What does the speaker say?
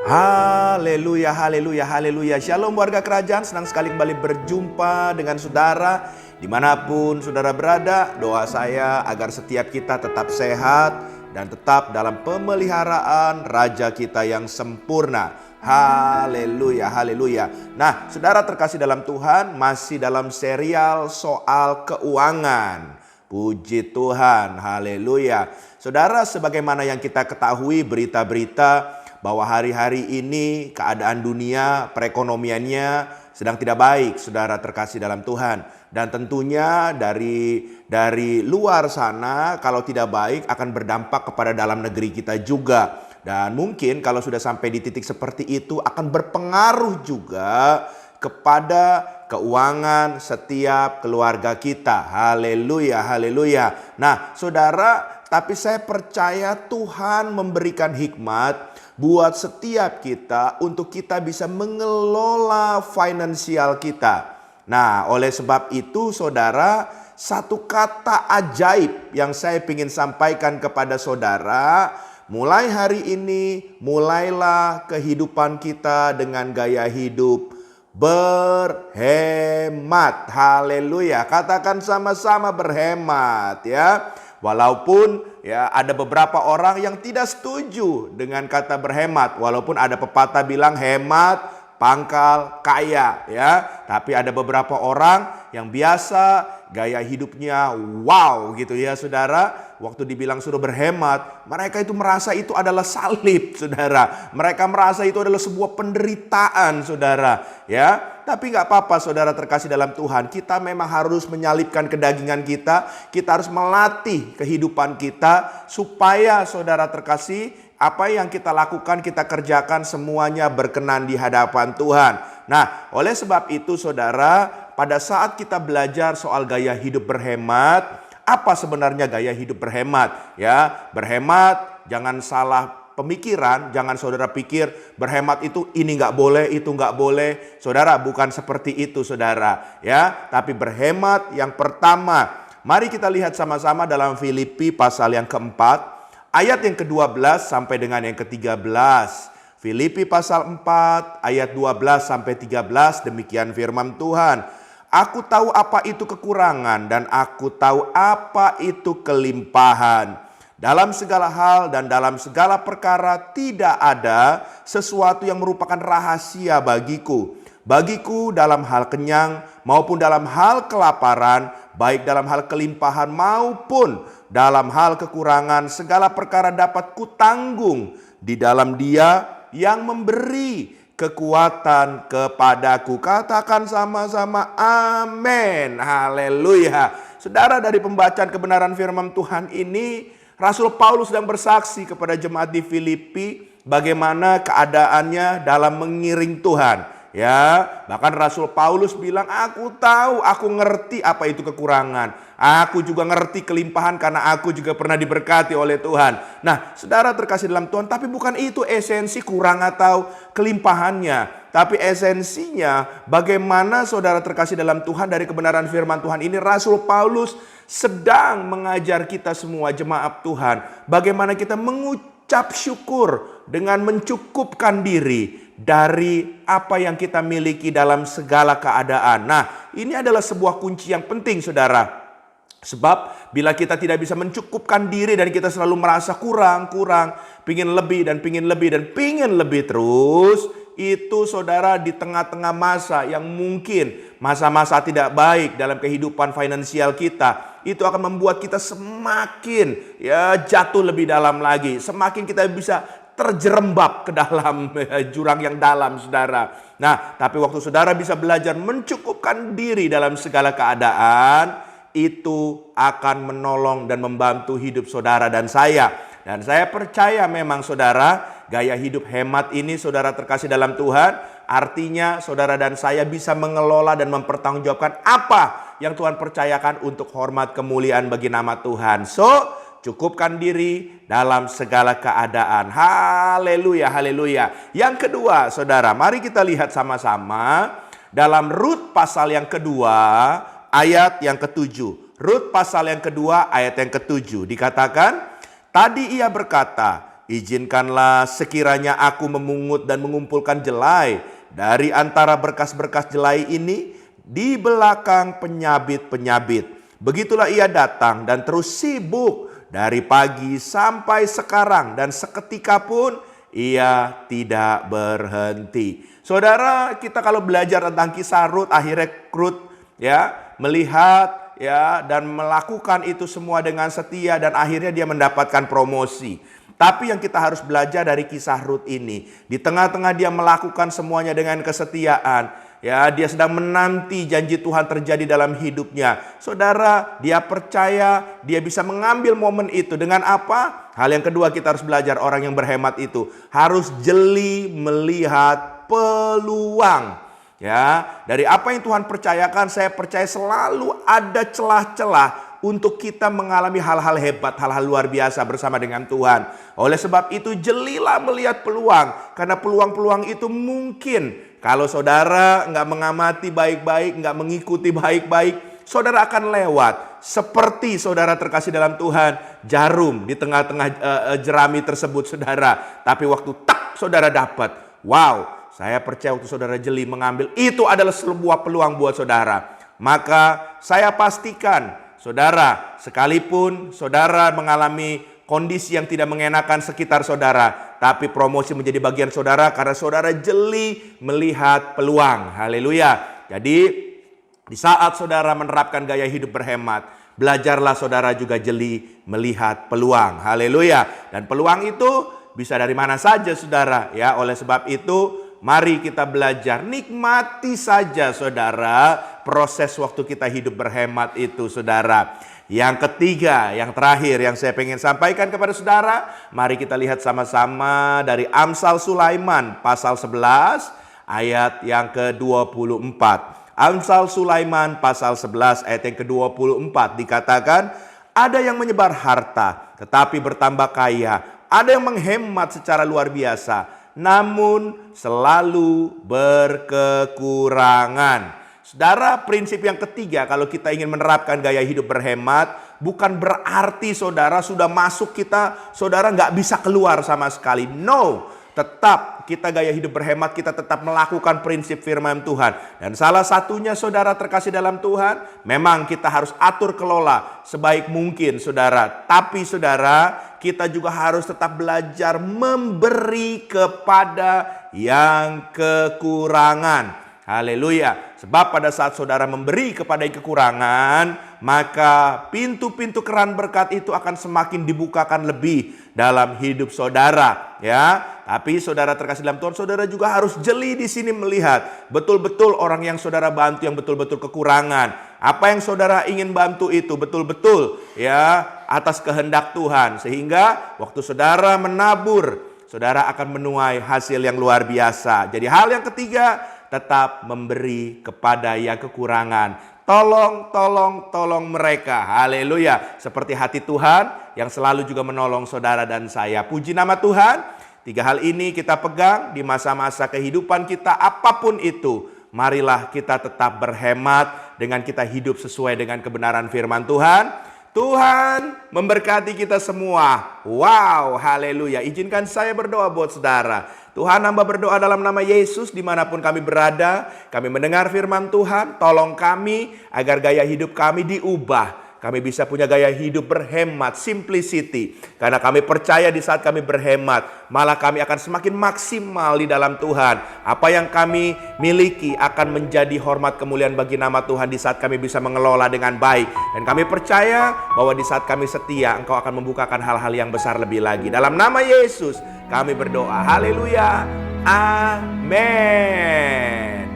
Haleluya, haleluya, haleluya. Shalom warga kerajaan, senang sekali kembali berjumpa dengan saudara. Dimanapun saudara berada, doa saya agar setiap kita tetap sehat dan tetap dalam pemeliharaan Raja kita yang sempurna. Haleluya, haleluya. Nah, saudara terkasih dalam Tuhan, masih dalam serial soal keuangan. Puji Tuhan, haleluya. Saudara, sebagaimana yang kita ketahui berita-berita bahwa hari-hari ini keadaan dunia perekonomiannya sedang tidak baik, saudara terkasih dalam Tuhan. Dan tentunya dari luar sana kalau tidak baik akan berdampak kepada dalam negeri kita juga. Dan mungkin kalau sudah sampai di titik seperti itu akan berpengaruh juga kepada keuangan setiap keluarga kita. Haleluya, haleluya. Nah, saudara, tapi saya percaya Tuhan memberikan hikmat buat setiap kita untuk kita bisa mengelola finansial kita. Nah, oleh sebab itu saudara, satu kata ajaib yang saya ingin sampaikan kepada saudara, mulai hari ini, mulailah kehidupan kita dengan gaya hidup berhemat. Haleluya. Katakan sama-sama berhemat ya. Walaupun ya ada beberapa orang yang tidak setuju dengan kata berhemat. Walaupun ada pepatah bilang hemat pangkal kaya ya. Tapi ada beberapa orang yang biasa gaya hidupnya wow gitu ya saudara. Waktu dibilang suruh berhemat, mereka itu merasa itu adalah salib saudara. Mereka merasa itu adalah sebuah penderitaan saudara ya. Tapi gak apa-apa saudara terkasih dalam Tuhan. Kita memang harus menyalibkan kedagingan kita. Kita harus melatih kehidupan kita supaya saudara terkasih, apa yang kita lakukan, kita kerjakan semuanya berkenan di hadapan Tuhan. Nah, oleh sebab itu saudara, pada saat kita belajar soal gaya hidup berhemat, apa sebenarnya gaya hidup berhemat? Ya, berhemat jangan salah pemikiran, jangan saudara pikir berhemat itu ini nggak boleh, itu nggak boleh. Saudara, bukan seperti itu saudara. Ya, tapi berhemat yang pertama, mari kita lihat sama-sama dalam Filipi pasal yang keempat, ayat yang ke-12 sampai dengan yang ke-13. Filipi pasal 4 ayat 12 sampai 13, demikian firman Tuhan. Aku tahu apa itu kekurangan dan aku tahu apa itu kelimpahan. Dalam segala hal dan dalam segala perkara tidak ada sesuatu yang merupakan rahasia bagiku. Bagiku dalam hal kenyang maupun dalam hal kelaparan, baik dalam hal kelimpahan maupun dalam hal kekurangan, segala perkara dapat kutanggung di dalam Dia yang memberi kekuatan kepadaku. Katakan sama-sama amin. Haleluya. Saudara, dari pembacaan kebenaran firman Tuhan ini, Rasul Paulus sedang bersaksi kepada jemaat di Filipi bagaimana keadaannya dalam mengiring Tuhan. Ya, bahkan Rasul Paulus bilang, aku tahu, aku ngerti apa itu kekurangan. Aku juga ngerti kelimpahan karena aku juga pernah diberkati oleh Tuhan. Nah, saudara terkasih dalam Tuhan, tapi bukan itu esensi kurang atau kelimpahannya. Tapi esensinya bagaimana saudara terkasih dalam Tuhan dari kebenaran firman Tuhan ini, Rasul Paulus sedang mengajar kita semua jemaat Tuhan. Bagaimana kita mengucap syukur dengan mencukupkan diri dari apa yang kita miliki dalam segala keadaan. Nah, ini adalah sebuah kunci yang penting saudara. Sebab bila kita tidak bisa mencukupkan diri dan kita selalu merasa kurang, pingin lebih dan pingin lebih terus, itu saudara di tengah-tengah masa yang mungkin masa-masa tidak baik dalam kehidupan finansial kita, itu akan membuat kita semakin jatuh lebih dalam lagi, semakin kita bisa terjerembab ke dalam jurang yang dalam saudara. Nah, tapi waktu saudara bisa belajar mencukupkan diri dalam segala keadaan, itu akan menolong dan membantu hidup saudara dan saya. Dan saya percaya memang saudara, gaya hidup hemat ini saudara terkasih dalam Tuhan, artinya saudara dan saya bisa mengelola dan mempertanggungjawabkan apa yang Tuhan percayakan untuk hormat kemuliaan bagi nama Tuhan. So, cukupkan diri dalam segala keadaan. Haleluya, haleluya. Yang kedua, saudara, mari kita lihat sama-sama dalam Rut pasal yang kedua, ayat yang ke-7. Rut pasal yang kedua, ayat yang ke-7. Dikatakan, tadi ia berkata, Izinkanlah sekiranya aku memungut dan mengumpulkan jelai dari antara berkas-berkas jelai ini di belakang penyabit-penyabit. Begitulah ia datang dan terus sibuk dari pagi sampai sekarang, dan seketika pun ia tidak berhenti. Saudara, kita kalau belajar tentang kisah Rut, akhirnya Rut ya melihat ya dan melakukan itu semua dengan setia, dan akhirnya dia mendapatkan promosi. Tapi yang kita harus belajar dari kisah Rut ini, di tengah-tengah dia melakukan semuanya dengan kesetiaan, ya, dia sedang menanti janji Tuhan terjadi dalam hidupnya. Saudara, dia percaya dia bisa mengambil momen itu dengan apa? Hal yang kedua kita harus belajar, orang yang berhemat itu harus jeli melihat peluang. Ya, dari apa yang Tuhan percayakan, saya percaya selalu ada celah-celah untuk kita mengalami hal-hal hebat, hal-hal luar biasa bersama dengan Tuhan. Oleh sebab itu, jelilah melihat peluang, karena peluang-peluang itu mungkin kalau saudara nggak mengamati baik-baik, nggak mengikuti baik-baik, saudara akan lewat. Seperti saudara terkasih dalam Tuhan, jarum di tengah-tengah jerami tersebut, saudara. Tapi waktu saudara dapat, wow, saya percaya waktu saudara jeli mengambil, itu adalah sebuah peluang buat saudara. Maka saya pastikan, saudara, sekalipun saudara mengalami kondisi yang tidak mengenakan sekitar saudara, tapi promosi menjadi bagian saudara karena saudara jeli melihat peluang. Haleluya. Jadi di saat saudara menerapkan gaya hidup berhemat, belajarlah saudara juga jeli melihat peluang. Haleluya. Dan peluang itu bisa dari mana saja, saudara. Ya, oleh sebab itu mari kita belajar, nikmati saja saudara proses waktu kita hidup berhemat itu, saudara. Yang ketiga, yang terakhir yang saya pengen sampaikan kepada saudara, mari kita lihat sama-sama dari Amsal Sulaiman pasal 11 ayat yang ke-24. Amsal Sulaiman pasal 11 ayat yang ke-24 dikatakan, ada yang menyebar harta tetapi bertambah kaya, ada yang menghemat secara luar biasa namun selalu berkekurangan. Saudara, prinsip yang ketiga kalau kita ingin menerapkan gaya hidup berhemat, bukan berarti saudara sudah masuk saudara nggak bisa keluar sama sekali. No, tetap kita gaya hidup berhemat, kita tetap melakukan prinsip firman Tuhan. Dan salah satunya saudara terkasih dalam Tuhan, memang kita harus atur kelola sebaik mungkin saudara. Tapi saudara, kita juga harus tetap belajar memberi kepada yang kekurangan. Haleluya. Sebab pada saat saudara memberi kepada yang kekurangan, maka pintu-pintu keran berkat itu akan semakin dibukakan lebih dalam hidup saudara, ya. Tapi saudara terkasih dalam Tuhan, saudara juga harus jeli di sini melihat betul-betul orang yang saudara bantu yang betul-betul kekurangan. Apa yang saudara ingin bantu itu betul-betul ya atas kehendak Tuhan, sehingga waktu saudara menabur, saudara akan menuai hasil yang luar biasa. Jadi hal yang ketiga, tetap memberi kepada yang kekurangan. Tolong mereka. Haleluya. Seperti hati Tuhan yang selalu juga menolong saudara dan saya. Puji nama Tuhan. 3 hal ini kita pegang di masa-masa kehidupan kita apapun itu. Marilah kita tetap berhemat dengan kita hidup sesuai dengan kebenaran firman Tuhan. Tuhan memberkati kita semua. Wow, haleluya. Izinkan saya berdoa buat saudara. Tuhan, hamba berdoa dalam nama Yesus, dimanapun kami berada, kami mendengar firman Tuhan, tolong kami agar gaya hidup kami diubah. Kami bisa punya gaya hidup berhemat, simplicity. Karena kami percaya di saat kami berhemat, malah kami akan semakin maksimal di dalam Tuhan. Apa yang kami miliki akan menjadi hormat kemuliaan bagi nama Tuhan di saat kami bisa mengelola dengan baik. Dan kami percaya bahwa di saat kami setia, Engkau akan membukakan hal-hal yang besar lebih lagi. Dalam nama Yesus kami berdoa. Haleluya. Amin.